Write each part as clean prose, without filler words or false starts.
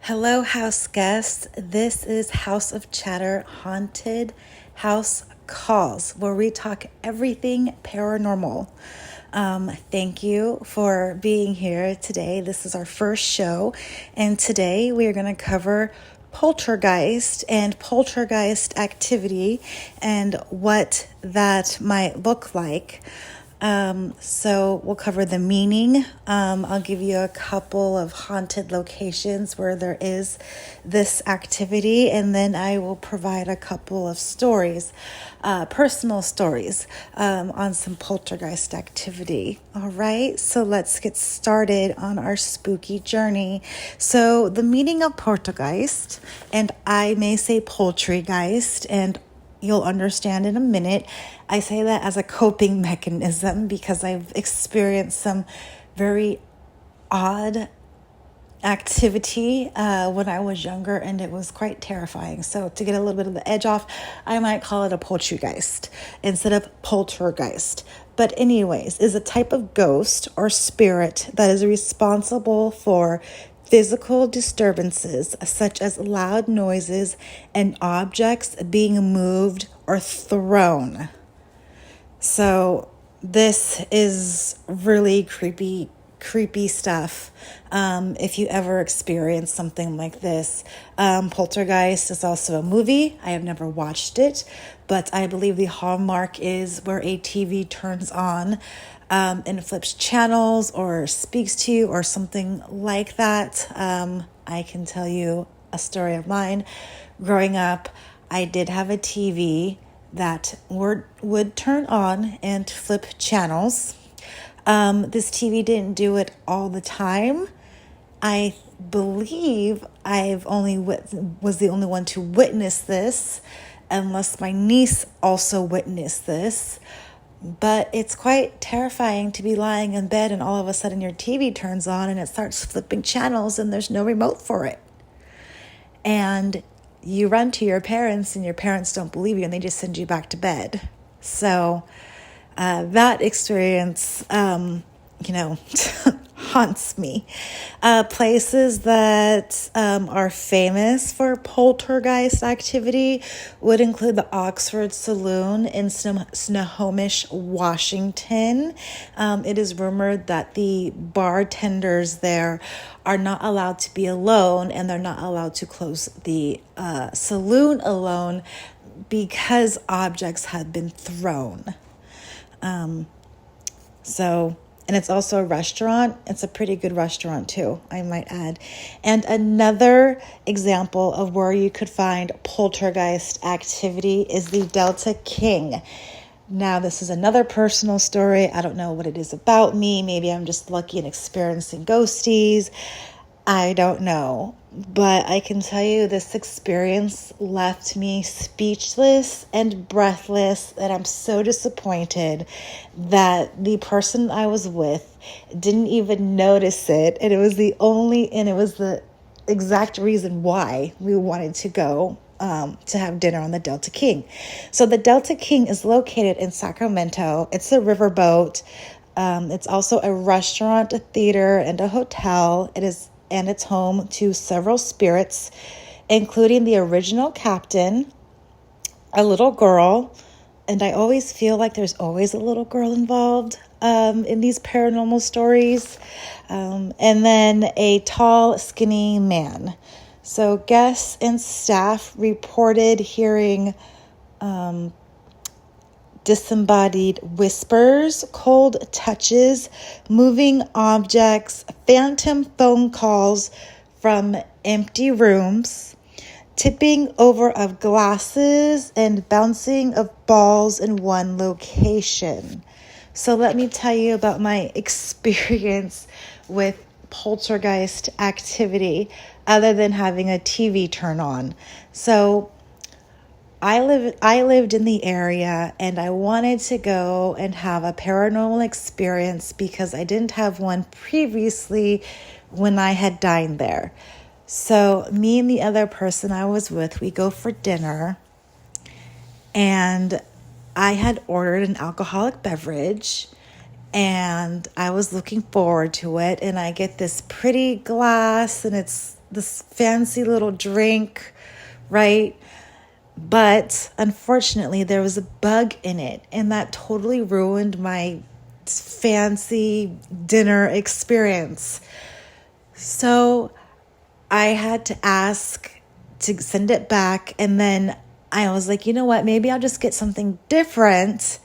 Hello, house guests. This is House of Chatter Haunted House Calls, where we talk everything paranormal. Thank you for being here today. This is our first show, and today we are going to cover poltergeist and poltergeist activity and what that might look like. So we'll cover the meaning. I'll give you a couple of haunted locations where there is this activity, and then I will provide a couple of stories, personal stories, on some poltergeist activity. All right, so let's get started on our spooky journey. So the meaning of poltergeist, and I may say poultrygeist, and you'll understand in a minute. I say that as a coping mechanism because I've experienced some very odd activity when I was younger, and it was quite terrifying. So to get a little bit of the edge off, I might call it a poltergeist instead of poltergeist. But anyways, is a type of ghost or spirit that is responsible for physical disturbances such as loud noises and objects being moved or thrown. So this is really creepy stuff. If you ever experience something like this, Poltergeist is also a movie. I have never watched it, but I believe the hallmark is where a TV turns on and flips channels or speaks to you or something like that. I can tell you a story of mine. Growing up, I did have a TV that would turn on and flip channels. This TV didn't do it all the time. I believe was the only one to witness this, unless my niece also witnessed this. But it's quite terrifying to be lying in bed and all of a sudden your TV turns on and it starts flipping channels and there's no remote for it. And you run to your parents and your parents don't believe you and they just send you back to bed. So that experience, haunts me. Places that are famous for poltergeist activity would include the Oxford Saloon in Snohomish, Washington. It is rumored that the bartenders there are not allowed to be alone, and they're not allowed to close the saloon alone because objects had been thrown. And it's also a restaurant. It's a pretty good restaurant too, I might add. And another example of where you could find poltergeist activity is the Delta King. Now, this is another personal story. I don't know what it is about me. Maybe I'm just lucky in experiencing ghosties. I don't know. But I can tell you this experience left me speechless and breathless, and I'm so disappointed that the person I was with didn't even notice it. And it was the exact reason why we wanted to go to have dinner on the Delta King. So the Delta King is located in Sacramento. It's a riverboat. It's also a restaurant, a theater, and a hotel. It's home to several spirits, including the original captain, a little girl, and I always feel like there's always a little girl involved in these paranormal stories, and then a tall, skinny man. So guests and staff reported hearing disembodied whispers, cold touches, moving objects, phantom phone calls from empty rooms, tipping over of glasses, and bouncing of balls in one location. So let me tell you about my experience with poltergeist activity other than having a TV turn on. So I lived in the area, and I wanted to go and have a paranormal experience because I didn't have one previously when I had dined there. So me and the other person I was with, we go for dinner, and I had ordered an alcoholic beverage, and I was looking forward to it, and I get this pretty glass, and it's this fancy little drink, right? But unfortunately, there was a bug in it, and that totally ruined my fancy dinner experience. So I had to ask to send it back, and then I was like, you know what, maybe I'll just get something different,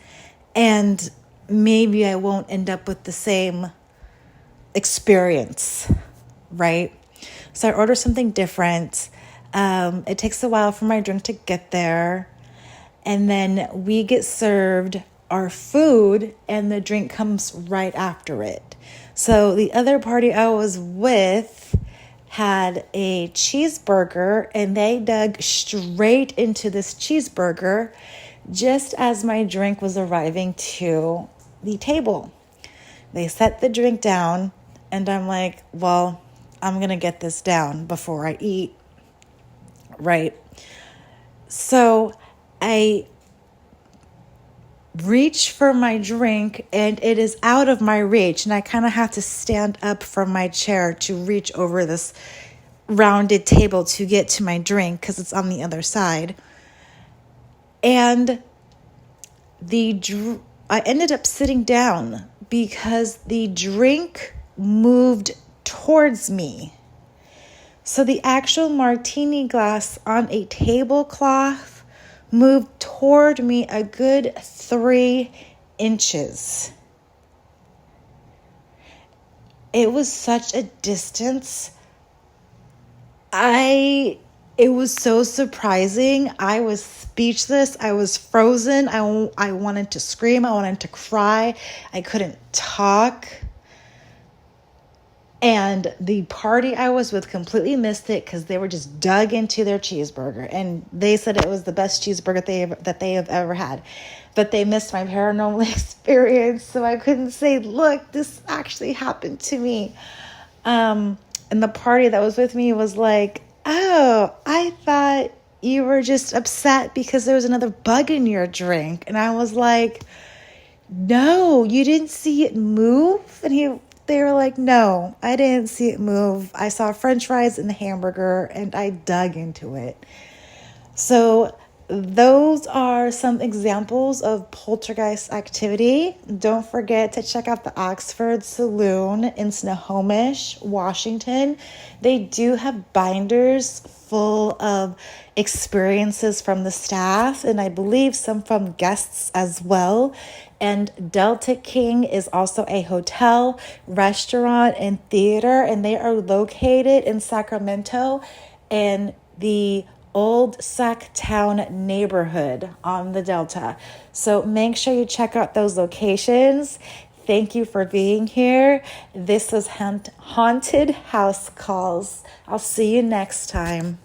and maybe I won't end up with the same experience, right? So I ordered something different. It takes a while for my drink to get there, and then we get served our food, and the drink comes right after it. So the other party I was with had a cheeseburger, and they dug straight into this cheeseburger just as my drink was arriving to the table. They set the drink down, and I'm like, well, I'm going to get this down before I eat, right? So I reach for my drink, and it is out of my reach, and I kind of have to stand up from my chair to reach over this rounded table to get to my drink because it's on the other side. And I ended up sitting down because the drink moved towards me. So the actual martini glass on a tablecloth moved toward me a good 3 inches. It was such a distance. It was so surprising. I was speechless. I was frozen. I wanted to scream. I wanted to cry. I couldn't talk. And the party I was with completely missed it because they were just dug into their cheeseburger. And they said it was the best cheeseburger that they have ever had. But they missed my paranormal experience, so I couldn't say, look, this actually happened to me. And the party that was with me was like, oh, I thought you were just upset because there was another bug in your drink. And I was like, no, you didn't see it move? And they were like, no, I didn't see it move. I saw French fries and the hamburger, and I dug into it. So those are some examples of poltergeist activity. Don't forget to check out the Oxford Saloon in Snohomish, Washington. They do have binders full of experiences from the staff, and I believe some from guests as well. And Delta King is also a hotel, restaurant, and theater, and they are located in Sacramento in the Old Sacktown neighborhood on the Delta. So make sure you check out those locations. Thank you for being here. This is Haunted House Calls. I'll see you next time.